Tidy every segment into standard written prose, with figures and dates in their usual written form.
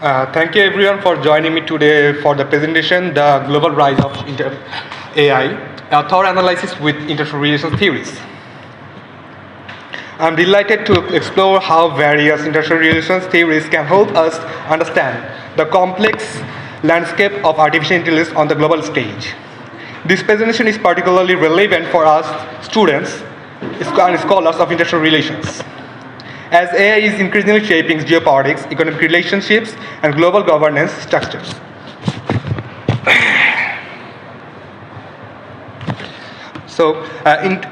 Thank you everyone for joining me today for the presentation, The Global Rise of AI, a thorough analysis with international relations theories. I'm delighted to explore how various international relations theories can help us understand the complex landscape of artificial intelligence on the global stage. This presentation is particularly relevant for us students and scholars of international relations, as AI is increasingly shaping geopolitics, economic relationships, and global governance structures.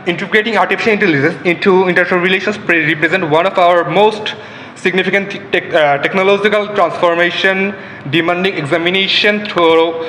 Integrating artificial intelligence into international relations represent one of our most significant technological transformation, demanding examination through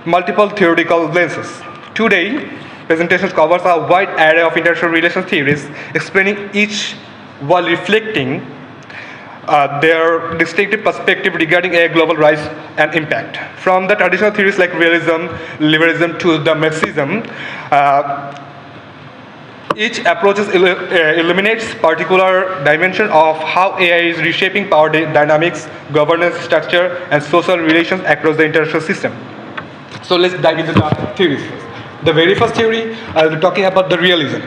multiple theoretical lenses. Today, presentation covers a wide array of international relations theories, explaining each while reflecting their distinctive perspective regarding a global rise and impact. From the traditional theories like realism, liberalism to the Marxism, each approach illuminates particular dimension of how AI is reshaping power dynamics, governance structure, and social relations across the international system. So let's dive into the theories. The very first theory, I'll be talking about the realism.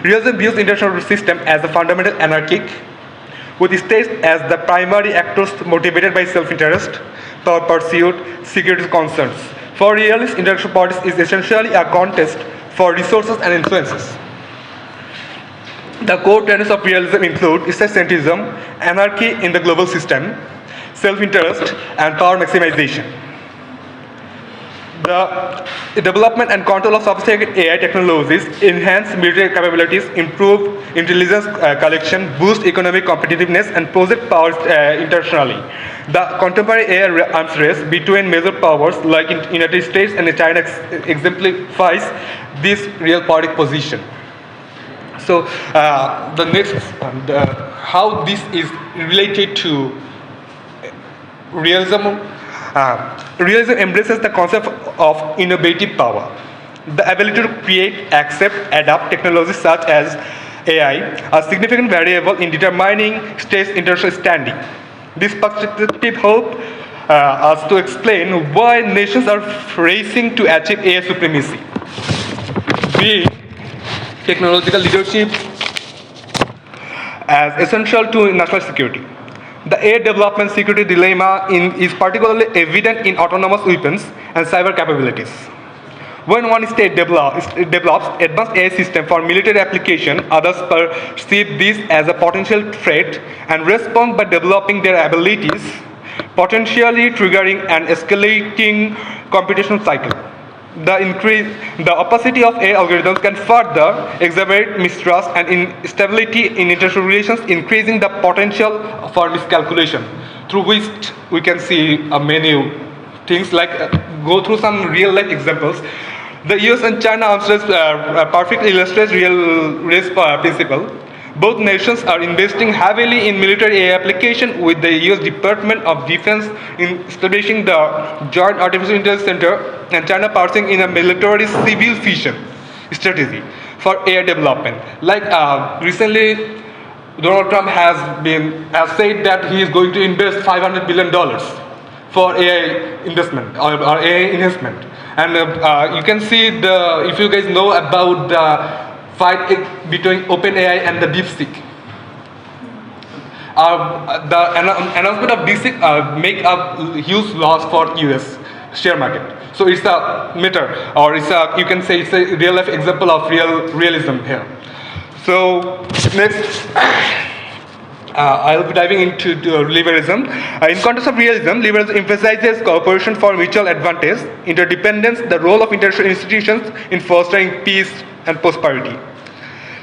Realism views international system as a fundamental anarchic, with states as the primary actors motivated by self-interest, power pursuit, security concerns. For realists, international politics is essentially a contest for resources and influences. The core tenets of realism include essentialism, anarchy in the global system, self-interest, and power maximization. The development and control of sophisticated AI technologies enhance military capabilities, improve intelligence collection, boost economic competitiveness, and project powers internationally. The contemporary AI arms race between major powers like United States and China exemplifies this realpolitik position. So the next, how this is related to realism. Realism embraces the concept of innovative power, the ability to create, accept, adapt technologies such as AI, a significant variable in determining states' international standing. This perspective helps us to explain why nations are racing to achieve AI supremacy, being technological leadership as essential to national security. The AI development security dilemma is particularly evident in autonomous weapons and cyber capabilities. When one state develops advanced AI system for military application, others perceive this as a potential threat and respond by developing their abilities, potentially triggering an escalating computational cycle. The opacity of AI algorithms can further exacerbate mistrust and instability in international relations, increasing the potential for miscalculation, through which we can see many things like go through some real life examples. The US and China arms race perfectly illustrates real risk principle. Both nations are investing heavily in military AI application, with the US Department of Defense in establishing the Joint Artificial Intelligence Center and China pursuing in a military-civil fusion strategy for AI development. Like recently, Donald Trump has said that he is going to invest $500 billion for AI investment or AI enhancement. And you can see if you guys know about the fight between OpenAI and the DeepSeek. The announcement of DeepSeek make a huge loss for US share market. So it's a matter, or you can say it's a real life example of realism here. So next, I'll be diving into liberalism. In context of realism, liberalism emphasizes cooperation for mutual advantage, interdependence, the role of international institutions in fostering peace and prosperity.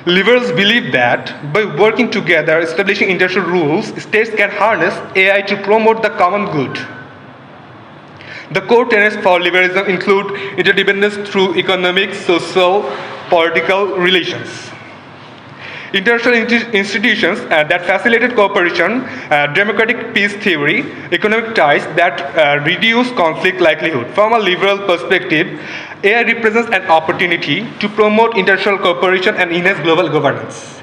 Liberals believe that by working together, establishing international rules, states can harness AI to promote the common good. The core tenets for liberalism include interdependence through economic, social, political relations. International institutions that facilitate cooperation, democratic peace theory, economic ties that reduce conflict likelihood. From a liberal perspective, AI represents an opportunity to promote international cooperation and enhance global governance.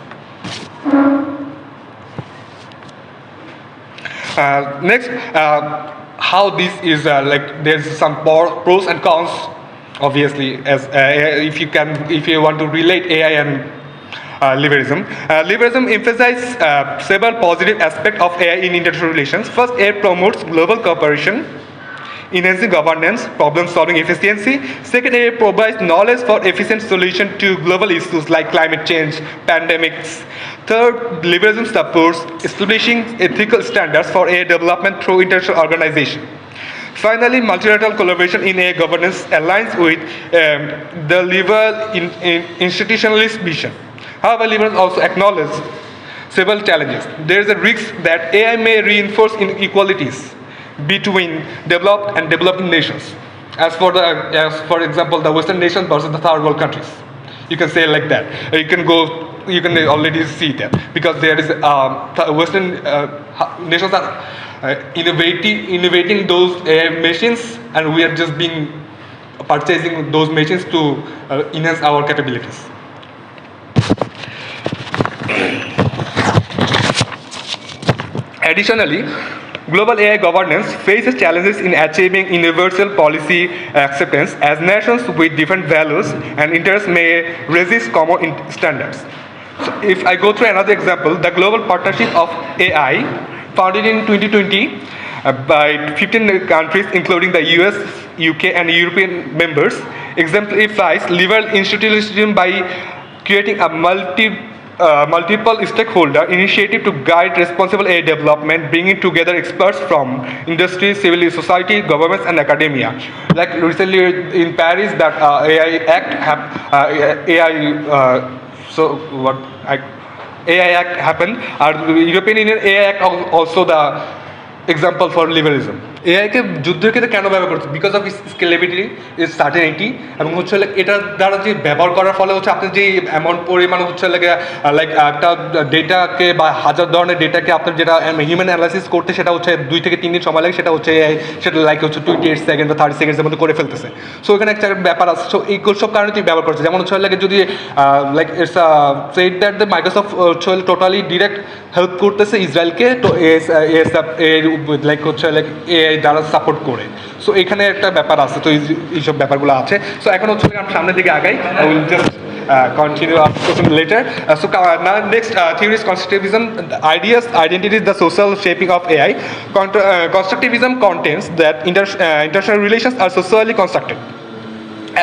Next, how this is like there's some pros and cons. Obviously, as if you want to relate AI and liberalism. Liberalism emphasizes several positive aspects of AI in international relations. First, AI promotes global cooperation, enhancing governance, problem-solving efficiency. Second, AI provides knowledge for efficient solution to global issues like climate change, pandemics. Third, liberalism supports establishing ethical standards for AI development through international organization. Finally, multilateral collaboration in AI governance aligns with the liberal institutionalist vision. However, liberals also acknowledge several challenges. There is a risk that AI may reinforce inequalities between developed and developing nations. As for example, the Western nations versus the third world countries. You can say like that. You can already see that because there is Western nations are innovating those machines, and we are just purchasing those machines to enhance our capabilities. Additionally, global AI governance faces challenges in achieving universal policy acceptance as nations with different values and interests may resist common standards. So if I go through another example, the Global Partnership of AI, founded in 2020 by 15 countries including the US, UK and European members, exemplifies liberal institutionalism by creating a multiple stakeholder initiative to guide responsible AI development, bringing together experts from industry, civil society, governments, and academia. Like recently in Paris, that AI Act AI Act happened. Our European Union AI Act also the example for liberalism. AI কে যুদ্ধের ক্ষেত্রে কেন ব্যবহার করছে? Because of scalability, is certainty, এবং হচ্ছে এটার দ্বারা যে ব্যবহার করার ফলে হচ্ছে আপনি যে অ্যামাউন্ট পরিমাণ হচ্ছে লাইক একটা ডেটাকে বা হাজার ধরনের ডেটাকে আপনার যেটা হিউম্যান অ্যানালাইসিস করতে সেটা হচ্ছে 2 থেকে 3 দিন সময় লাগে, সেটা হচ্ছে সেটা লাইক হচ্ছে 28 সেকেন্ড বা 30 সেকেন্ডের মধ্যে করে ফেলতেছে। সো এখানে একটা ব্যাপার আছে। সো এই সব কারণে তুই ব্যবহার করছে, যেমন হচ্ছে যদি like it's said that the Microsoft হচ্ছে টোটালি ডিরেক্ট হেল্প করতেছে ইসরায়েলকে, তো লাইক হচ্ছে লাইক যারা সাপোর্ট করে। সো এখানে একটা ব্যাপার আছে, তো এইসব ব্যাপারগুলো আছে। সো এখন হচ্ছে আমি সামনের দিকে আগাই, I will just continue our discussion later. Now next theory is constructivism. Ideas, identities, the social shaping of AI. Constructivism contends that international relations are socially constructed.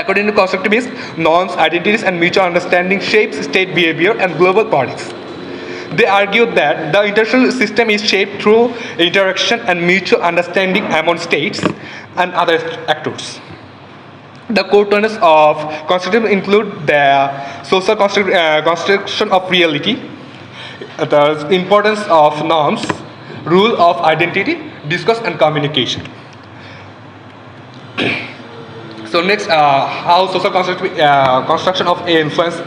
According to constructivists, norms, identities, and mutual understanding shapes state behavior and global politics. They argue that the international system is shaped through interaction and mutual understanding among states and other actors. The core tenets of constructivism include the social construction of reality, the importance of norms, rule of identity, discourse, and communication. So next, how social construction of AI influence.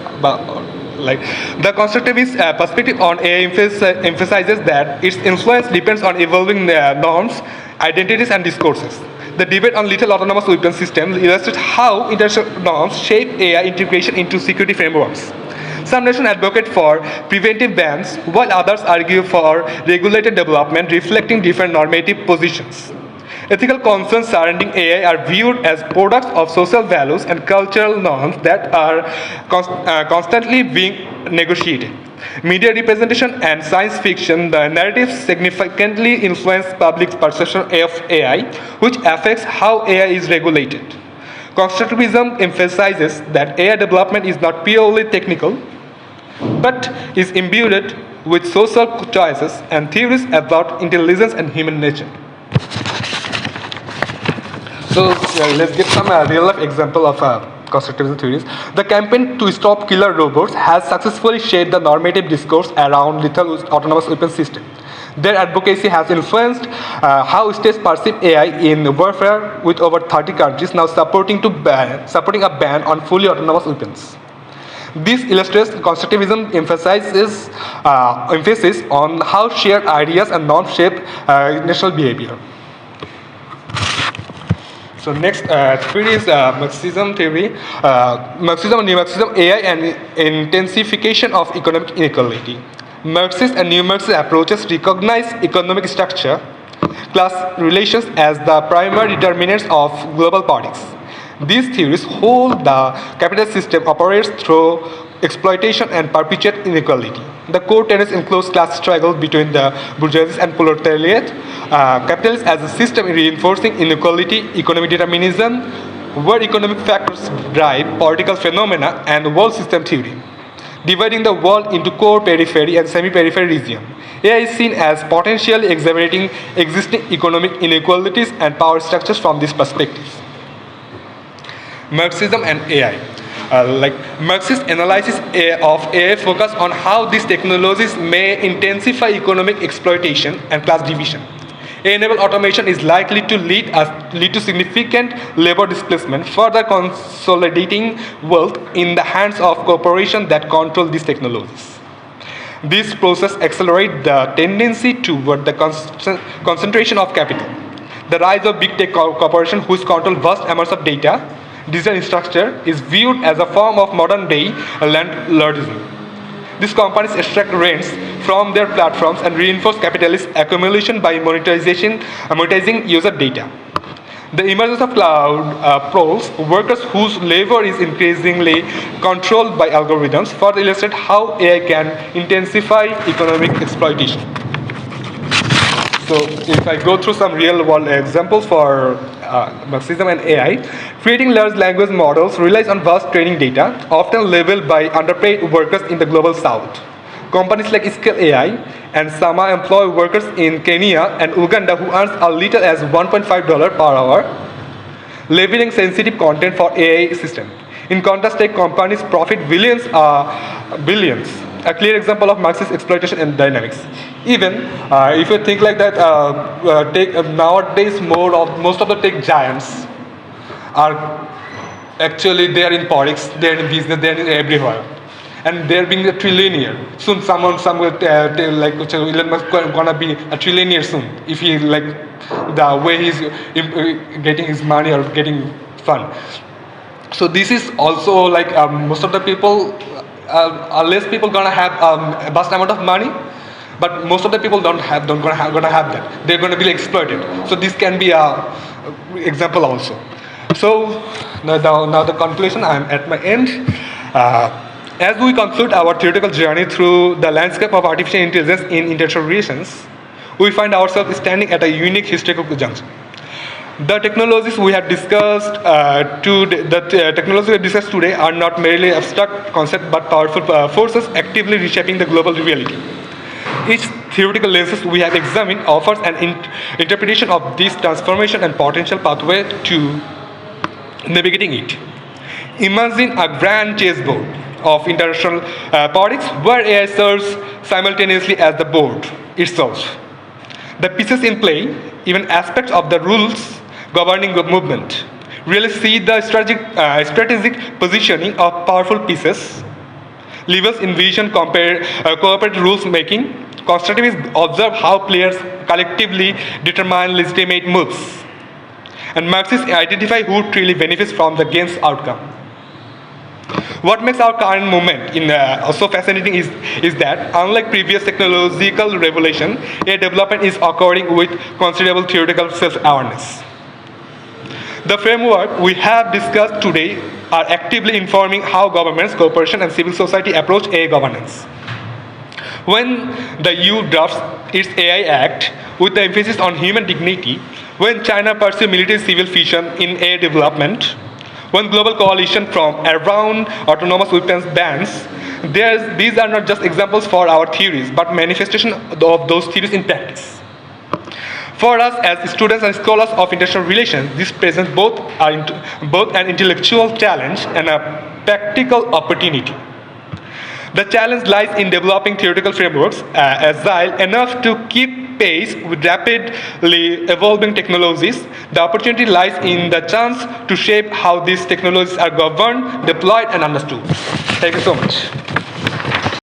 Like the constructivist perspective on AI emphasizes that its influence depends on evolving norms, identities, and discourses. The debate on lethal autonomous weapon systems illustrates how international norms shape AI integration into security frameworks. Some nations advocate for preventive bans, while others argue for regulated development reflecting different normative positions. Ethical concerns surrounding AI are viewed as products of social values and cultural norms that are constantly being negotiated. Media representation and science fiction, the narratives significantly influence public perception of AI, which affects how AI is regulated. Constructivism emphasizes that AI development is not purely technical, but is imbued with social choices and theories about intelligence and human nature. So let's get some real-life example of constructivism theories. The campaign to stop killer robots has successfully shaped the normative discourse around lethal autonomous weapons system. Their advocacy has influenced how states perceive AI in warfare, with over 30 countries now supporting a ban on fully autonomous weapons. This illustrates constructivism emphasis on how shared ideas and norms shape national behavior. So next theory is Marxism theory. Marxism and neo-Marxism, AI and intensification of economic inequality. Marxist and neo-Marxist approaches recognize economic structure class relations as the primary determinants of global politics. These theories hold the capitalist system operates through exploitation and perpetuate inequality. The core tenets include class struggle between the bourgeoisie and proletariat, capitalism as a system reinforcing inequality, economic determinism, where economic factors drive political phenomena, and world system theory, dividing the world into core, periphery, and semi-periphery region. AI is seen as potentially exacerbating existing economic inequalities and power structures from this perspective. Marxism and AI. Marxist analysis of AI focus on how these technologies may intensify economic exploitation and class division. AI-enabled automation is likely to lead to significant labor displacement, further consolidating wealth in the hands of corporations that control these technologies. This process accelerates the tendency toward the concentration of capital. The rise of big tech corporations which control vast amounts of data, digital infrastructure is viewed as a form of modern-day landlordism. These companies extract rents from their platforms and reinforce capitalist accumulation by monetizing user data. The emergence of cloud proles, workers whose labor is increasingly controlled by algorithms, further illustrate how AI can intensify economic exploitation. So if I go through some real-world examples for Marxism and AI, creating large language models relies on vast training data, often leveled by underpaid workers in the global south. Companies like Scale AI and Sama employ workers in Kenya and Uganda who earn as little as $1.5 per hour, leveraging sensitive content for AI system. In contrast, tech companies profit billions. A clear example of Marxist exploitation and dynamics. Even if you think like that, nowadays most of the tech giants are actually there in politics, they're in business, they're in everywhere, and they're being a trillionaire. Soon, some will tell like Elon Musk gonna be a trillionaire soon if he like the way he's getting his money or getting fund. So this is also like most of the people. Less people gonna have a vast amount of money, but most of the people gonna have that. They're gonna be exploited. So this can be a example also. So now the conclusion. I'm at my end. As we conclude our theoretical journey through the landscape of artificial intelligence in international relations, we find ourselves standing at a unique historical junction. The technologies we have discussed today are not merely abstract concepts but powerful forces actively reshaping the global reality. Each theoretical lenses we have examined offers an interpretation of this transformation and potential pathway to navigating it. Imagine a grand chessboard of international politics where AI serves simultaneously as the board itself. The pieces in play, even aspects of the rules governing the movement, really see the strategic positioning of powerful pieces, levels in vision, cooperative rules making, constructivists observe how players collectively determine legitimate moves, and Marxists identify who truly benefits from the game's outcome. What makes our current movement also fascinating is that, unlike previous technological revolution, AI development is occurring with considerable theoretical self-awareness. The framework we have discussed today are actively informing how governments, corporations, and civil society approach AI governance. When the EU drafts its AI Act with the emphasis on human dignity, when China pursues military-civil fusion in AI development, when global coalition from around autonomous weapons bans, these are not just examples for our theories, but manifestation of those theories in practice. For us as students and scholars of international relations, this presents both an intellectual challenge and a practical opportunity. The challenge lies in developing theoretical frameworks agile enough to keep pace with rapidly evolving technologies. The opportunity lies in the chance to shape how these technologies are governed, deployed, and understood. Thank you so much.